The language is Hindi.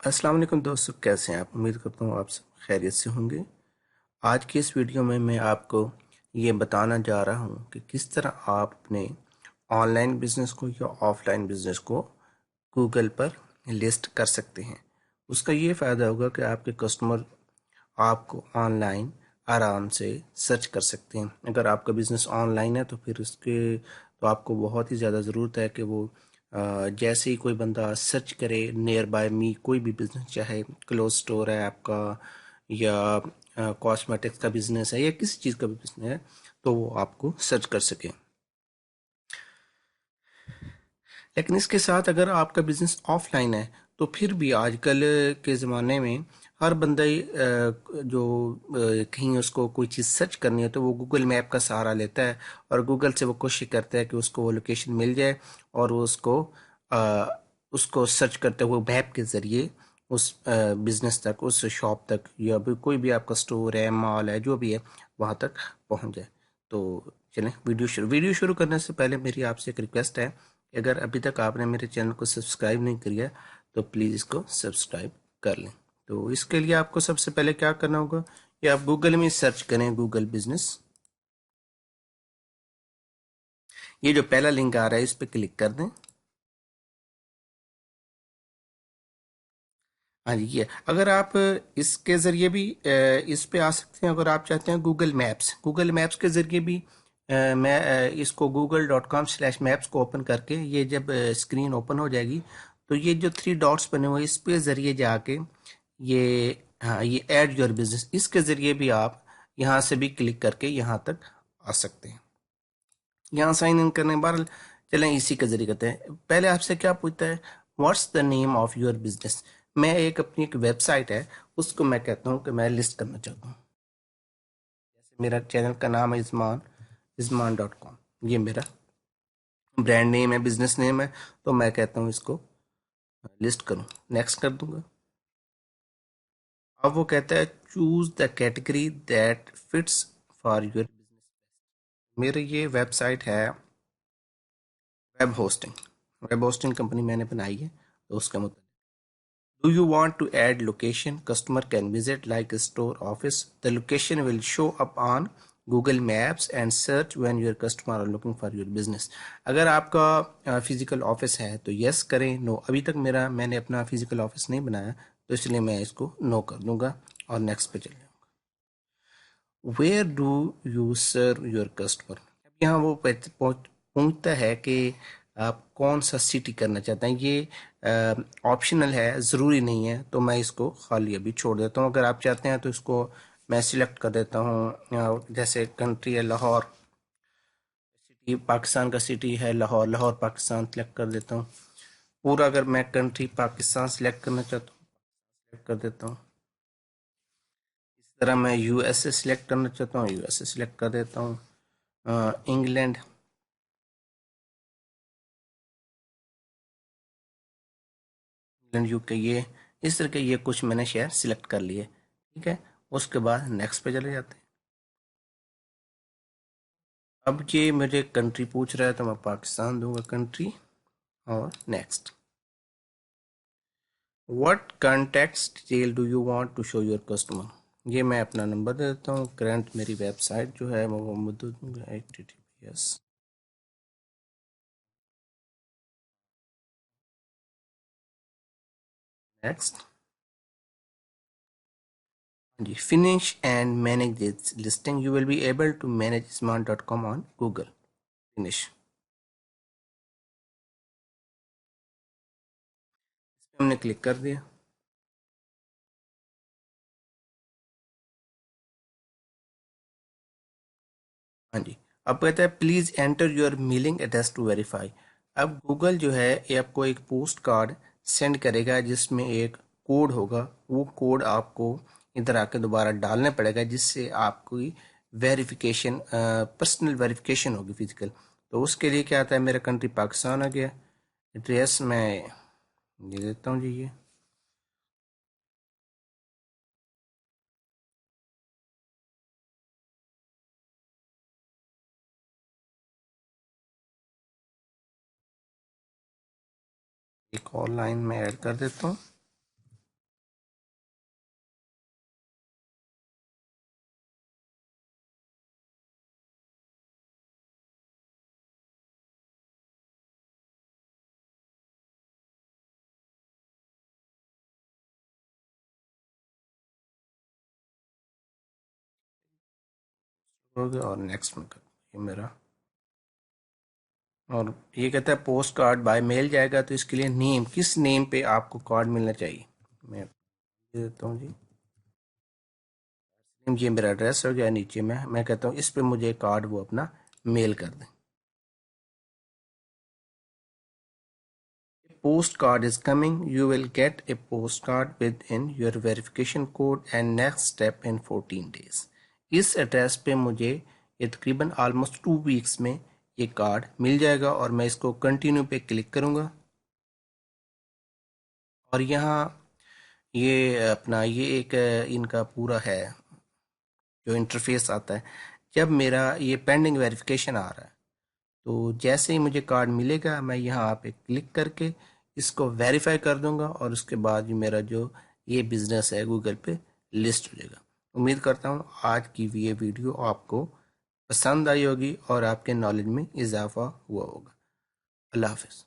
अस्सलाम वालेकुम दोस्तों, कैसे हैं आप? उम्मीद करता हूँ आप सब खैरियत से होंगे। आज की इस वीडियो में मैं आपको ये बताना जा रहा हूँ कि किस तरह आप अपने ऑनलाइन बिजनेस को या ऑफलाइन बिजनेस को गूगल पर लिस्ट कर सकते हैं। उसका ये फ़ायदा होगा कि आपके कस्टमर आपको ऑनलाइन आराम से सर्च कर सकते हैं। अगर आपका बिज़नेस ऑनलाइन है तो फिर उसके तो आपको बहुत ही ज़्यादा ज़रूरत है कि वो जैसे ही कोई बंदा सर्च करे नियर बाय मी कोई भी बिज़नेस, चाहे क्लोथ स्टोर है आपका या कॉस्मेटिक्स का बिज़नेस है या किसी चीज़ का भी बिज़नेस है, तो वो आपको सर्च कर सके। लेकिन इसके साथ अगर आपका बिजनेस ऑफलाइन है तो फिर भी आजकल के ज़माने में हर बंदा ही, जो कहीं उसको कोई चीज़ सर्च करनी है तो वो गूगल मैप का सहारा लेता है और गूगल से वो कोशिश करता है कि उसको वो लोकेशन मिल जाए और वो उसको सर्च करते हुए मैप के ज़रिए उस बिज़नेस तक, उस शॉप तक या भी कोई भी आपका स्टोर है, मॉल है, जो भी है, वहाँ तक पहुँच जाए। तो चलें वीडियो शुरू करने से पहले मेरी आपसे एक रिक्वेस्ट है कि अगर अभी तक आपने मेरे चैनल को सब्सक्राइब नहीं किया तो प्लीज़ इसको सब्सक्राइब कर लें। तो इसके लिए आपको सबसे पहले क्या करना होगा, कि आप गूगल में सर्च करें गूगल बिजनेस। ये जो पहला लिंक आ रहा है इस पर क्लिक कर दें। हाँ जी, ये अगर आप इसके ज़रिए भी इस पे आ सकते हैं। अगर आप चाहते हैं गूगल मैप्स के ज़रिए भी मैं इसको google.com/maps को ओपन करके, ये जब स्क्रीन ओपन हो जाएगी तो ये जो 3 डॉट्स बने हुए हैं इस पे ज़रिए जाके ये, हाँ, ये ऐड योर बिजनेस, इसके ज़रिए भी आप यहाँ से भी क्लिक करके यहाँ तक आ सकते हैं। यहाँ साइन इन करने के बाद चलें इसी के जरिए करते हैं। पहले आपसे क्या पूछता है, what's the name of your business. मैं अपनी एक वेबसाइट है उसको मैं कहता हूँ कि मैं लिस्ट करना चाहता हूँ। जैसे मेरा चैनल का नाम है इज़मान.com, ये मेरा ब्रांड नेम है, बिजनेस नेम है। तो मैं कहता हूँ इसको लिस्ट करूँ, नेक्स्ट कर दूंगा। अब वो कहता है choose the category that fits for your business. मेरी ये वेबसाइट है web hosting, web hosting company मैंने बनाई है, तो उसका मतलब, do you want to add location customer can visit like a store office? The location will show up on Google Maps and search when your customer are looking for your business. अगर आपका फिजिकल ऑफिस है तो यस करें, नो अभी तक मैंने अपना फिजिकल ऑफिस नहीं बनाया तो इसलिए मैं इसको नो कर दूंगा और नेक्स्ट पे चले जाऊंगा। Where do you serve your customer. अब यहाँ वो पूछता है कि आप कौन सा सिटी करना चाहते हैं। ये ऑप्शनल है, ज़रूरी नहीं है, तो मैं इसको खाली अभी छोड़ देता हूँ। अगर आप चाहते हैं तो इसको मैं सिलेक्ट कर देता हूँ। जैसे कंट्री है लाहौर, सिटी पाकिस्तान का सिटी है लाहौर, लाहौर पाकिस्तान सेलेक्ट कर देता हूँ। पूरा अगर मैं कंट्री पाकिस्तान सेलेक्ट करना चाहता हूँ, सेलेक्ट कर देता हूँ। इस तरह मैं यूएसए सिलेक्ट करना चाहता हूँ, यूएसए सिलेक्ट कर देता हूँ। इंग्लैंड, इंग्लैंड यूके, ये इस तरह के ये कुछ मैंने शहर सिलेक्ट कर लिए। ठीक है, उसके बाद नेक्स्ट पे चले जाते हैं। अब ये मुझे कंट्री पूछ रहा है तो मैं पाकिस्तान दूंगा कंट्री, और next. What contact detail do you want to show your customer. ये मैं अपना नंबर दे देता हूँ। करंट मेरी वेबसाइट जो है वो मैं दे दूंगा https। नेक्स्ट जी, finish and manage this listing, you will be able to manage smart.com on Google. Finish, हमने क्लिक कर दिया। हाँ जी, अब कहता है please enter your mailing address to verify. अब गूगल जो है ये आपको एक पोस्ट कार्ड सेंड करेगा जिसमें एक कोड होगा। वो कोड आपको इधर आके दोबारा डालना पड़ेगा जिससे आपकी वेरिफिकेशन, पर्सनल वेरिफिकेशन होगी फिजिकल। तो उसके लिए क्या आता है, मेरा कंट्री पाकिस्तान आ गया। एड्रेस मैं दे देता हूँ जी, एक और लाइन में ऐड कर देता हूँ। हो गया और नेक्स्ट में कर ये मेरा। और ये कहता है पोस्ट कार्ड बाय मेल जाएगा, तो इसके लिए नेम, किस नेम पे आपको कार्ड मिलना चाहिए, मैं दे देता हूँ जी। ये मेरा एड्रेस हो गया, नीचे में मैं कहता हूँ इस पे मुझे कार्ड वो अपना मेल कर दें। Postcard is coming. You will get a postcard within your verification code and next step in 14 days. इस एड्रेस पे मुझे ये तकरीबन ऑलमोस्ट 2 वीक्स में ये कार्ड मिल जाएगा और मैं इसको कंटिन्यू पे क्लिक करूँगा। और यहाँ ये अपना ये एक इनका पूरा है जो इंटरफेस आता है। जब मेरा ये पेंडिंग वेरिफिकेशन आ रहा है, तो जैसे ही मुझे कार्ड मिलेगा मैं यहाँ पे क्लिक करके इसको वेरीफाई कर दूंगा और उसके बाद ही मेरा जो ये बिज़नेस है गूगल पे लिस्ट हो जाएगा। उम्मीद करता हूँ आज की ये वीडियो आपको पसंद आई होगी और आपके नॉलेज में इजाफा हुआ होगा। अल्लाह हाफिज़।